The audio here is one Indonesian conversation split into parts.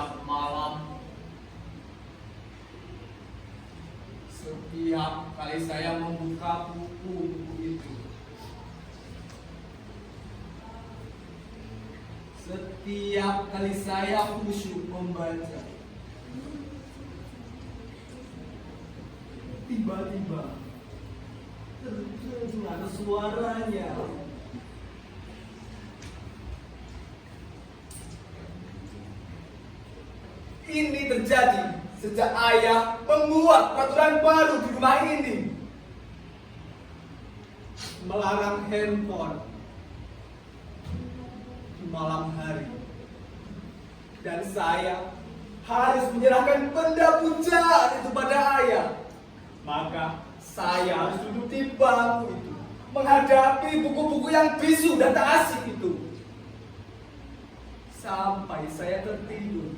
Setiap malam, setiap kali saya membuka buku itu, setiap kali saya khusyuk membaca, tiba-tiba terdengar suaranya. Ini terjadi sejak ayah membuat peraturan baru di rumah ini, melarang handphone di malam hari, dan saya harus menyerahkan benda pujaan itu pada ayah. Maka saya harus duduk di bangku itu menghadapi buku-buku yang bisu dan tak asik itu sampai saya tertidur.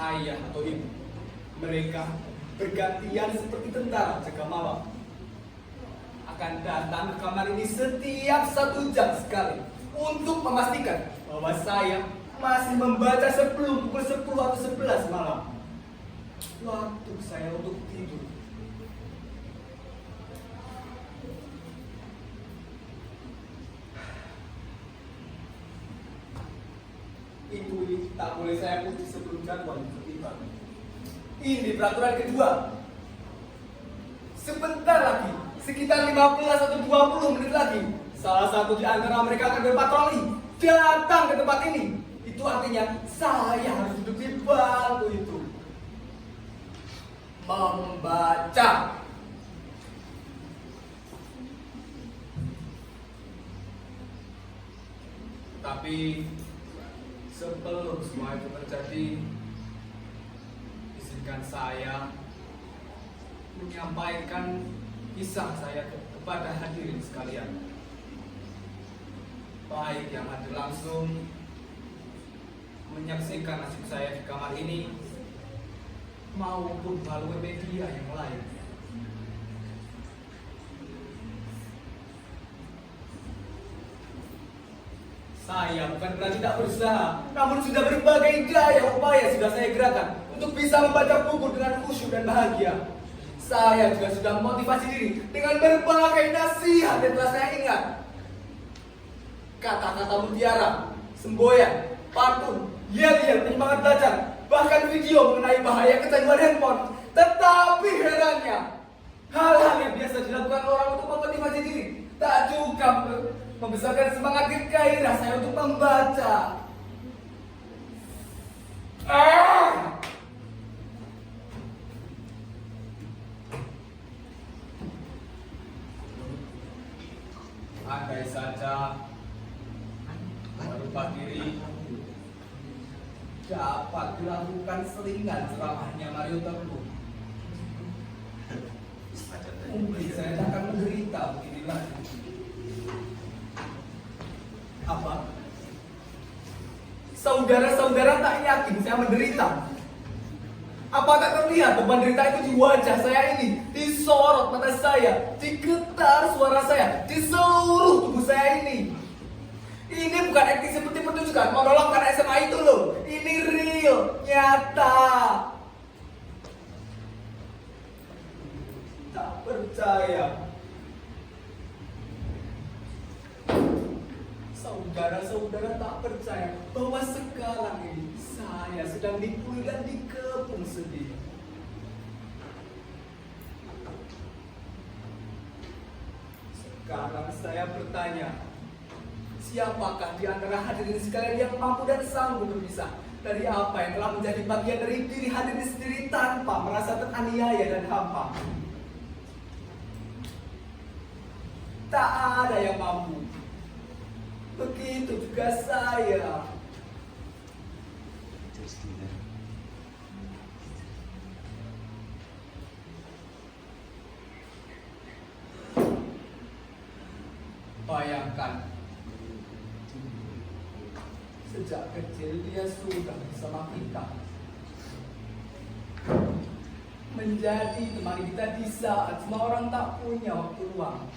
Ayah atau ibu, mereka bergantian seperti tentara jaga malam, akan datang ke kamar ini setiap 1 jam sekali untuk memastikan bahwa saya masih membaca sebelum pukul 10 atau 11 malam, waktu saya untuk tidur. Itu tak boleh saya puji sebelum jadwal tiba. Ini peraturan kedua. Sebentar lagi, sekitar 15 atau 20 menit lagi, salah satu di antara mereka akan berpatroli datang ke tempat ini. Itu artinya saya harus duduk di bangku itu membaca. Tapi sebelum semua itu terjadi, izinkan saya menyampaikan kisah saya kepada hadirin sekalian, baik yang hadir langsung menyaksikan nasib saya di kamar ini maupun melalui media yang lain. Saya bukan berarti tidak berusaha, namun sudah berbagai daya upaya sudah saya gerakan untuk bisa membaca buku dengan khusyuk dan bahagia. Saya juga sudah memotivasi diri dengan berbagai nasihat yang telah saya ingat. Kata-kata mutiara, semboyan, pantun, yel-yel penyemangat belajar, bahkan video mengenai bahaya kecanduan handphone. Tetapi herannya, hal-hal yang biasa dilakukan orang untuk memotivasi diri tak juga membesarkan semangat gairah saya untuk membaca. Andai saja merubah diri dapat dilakukan selingan ceramahnya Mario Teguh, mungkin saya tak akan menderita begini lagi. Apa? Saudara-saudara tak yakin saya menderita? Apa tak terlihat beban derita itu di wajah saya ini, di sorot mata saya, di getar suara saya, di seluruh tubuh saya ini? Ini bukan akting seperti pertunjukan monolog anak SMA itu loh. Ini real, nyata. Tak percaya? Saudara-saudara tak percaya bahwa sekarang ini saya sedang dipuli dan dikepung sedih. Sekarang saya bertanya, siapakah di antara hadirin sekalian yang mampu dan sanggup berpisah dari apa yang telah menjadi bagian dari diri hadirin sendiri tanpa merasa teraniaya dan hampa? Tak ada yang mampu. Begitu juga saya. Bayangkan Sejak kecil dia sudah bersama kita, menjadi teman kita di saat semua orang tak punya waktu luang,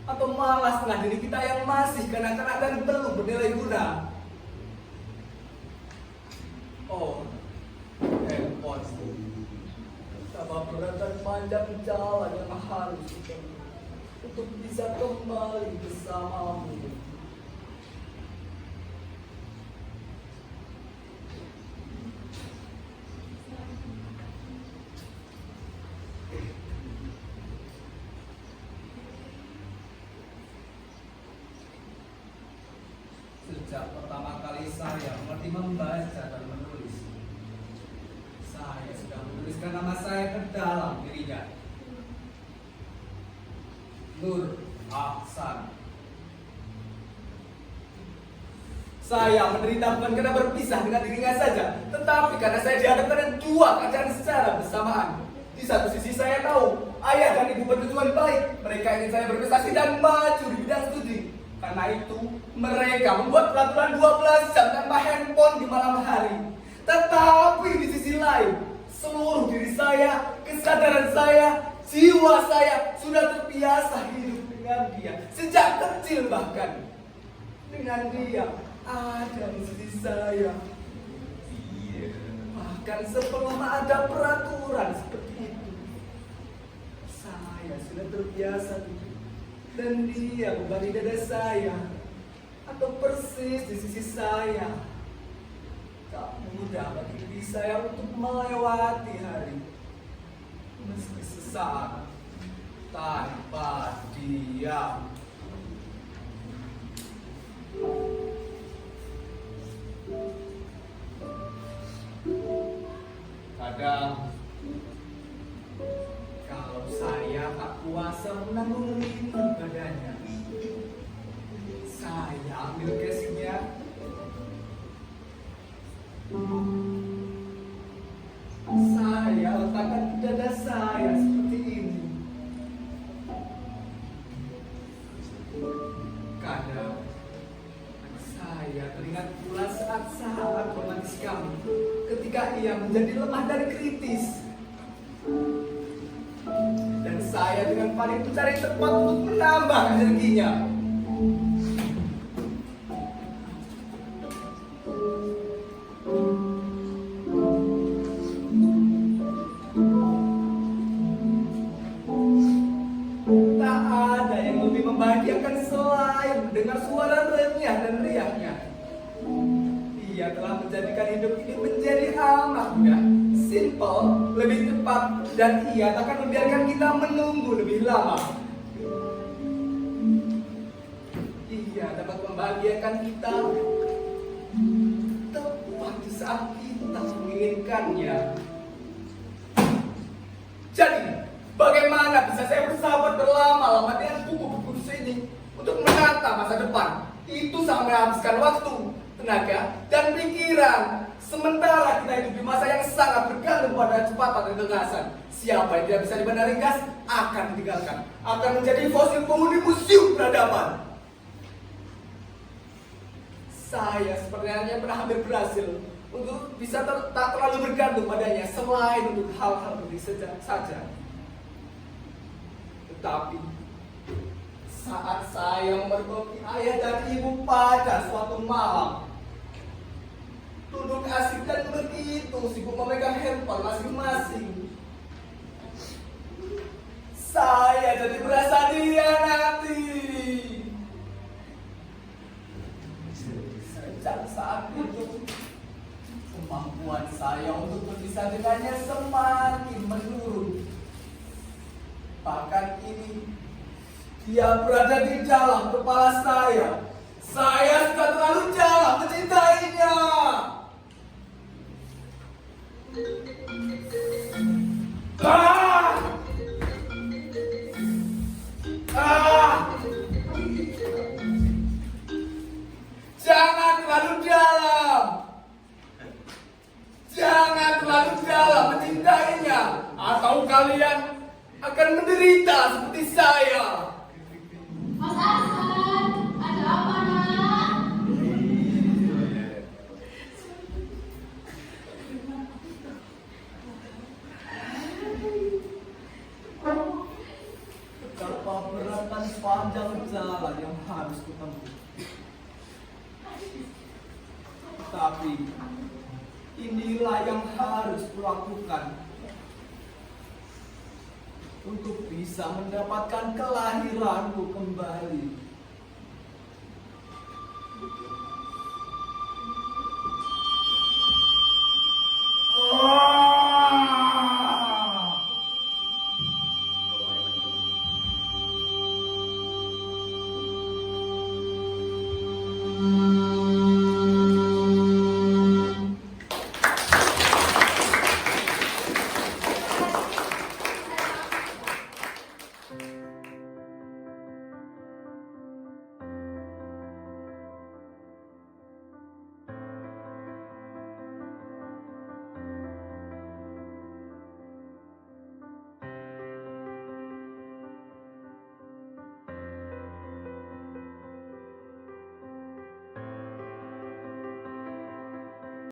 atau malas menghadiri kita yang masih kanak-kanak dan belum bernilai guna. Oh, handphone, betapa berat dan panjang jalan yang harus ditempuh untuk bisa kembali bersamamu. Sejak pertama kali saya mengerti membaca dan menulis, saya sudah menuliskan nama saya ke dalam dirinya. Nur Ahsan. Saya menderita bukan karena berpisah dengan dirinya saja, tetapi karena saya dihadapkan dengan dua keadaan secara bersamaan. Di satu sisi saya tahu ayah dan ibu bertujuan baik, mereka ingin saya berprestasi dan maju di bidang studi. Karena itu mereka membuat peraturan 12 jam tanpa handphone di malam hari. Tetapi di sisi lain, seluruh diri saya, kesadaran saya, jiwa saya sudah terbiasa hidup dengan dia. Sejak kecil bahkan. Dengan dia ada di sisi saya. Bahkan sebelum ada peraturan seperti itu, saya sudah terbiasa hidup. Dan dia bukan di dada saya, atau persis di sisi saya. Tak mudah bagi diri saya untuk melewati hari, meski sesaat tanpa dia. Kadang kalau saya tak kuasa menanggung rindu badannya, saya ambil casingnya, saya letakkan di dada saya seperti ini. Kadang saya teringat pula saat-saat romantis kami, ketika ia menjadi lemah dan kritis. Dan saya dengan panik mencari tempat untuk menambah energinya. Tak ada yang lebih membahagiakan selain mendengar suara renyah dan riaknya. Ia telah menjadikan hidup ini menjadi amat mudah, simple, lebih cepat, dan ia akan membiarkan kita menunggu lebih lama. Ia dapat membahagiakan kita tepat di saat kita menginginkannya. Jadi, bagaimana bisa saya bersahabat berlama-lama dengan buku-buku ini untuk menata masa depan? Itu sangat menghabiskan waktu, tenaga, dan pikiran. Sementara kita hidup di masa yang sangat bergantung pada kecepatan dan keganasan. Siapa yang tidak bisa dibandang ringkas akan ditinggalkan, akan menjadi fosil penghuni museum peradaban. Saya sebenarnya pernah hampir berhasil untuk bisa tak terlalu bergantung padanya selain untuk hal-hal penting saja. Tetapi saat saya memergoki ayah dan ibu pada suatu malam, duduk asik dan begitu sibuk memegang handphone masing-masing, saya jadi merasa dihianati. Sejak saat itu, kemampuan saya untuk berpisah dengannya semakin menurun. Bahkan ini, dia berada di dalam kepala saya. Saya sudah terlalu jauh mencintainya. Jangan terlalu dalam. Jangan terlalu dalam mencintainya, atau kalian akan menderita seperti saya. Mas Ahsan, ada apa nak? sepanjang jalan yang harus kutempuh. Tapi inilah yang harus kulakukan untuk bisa mendapatkan kelahiranku kembali.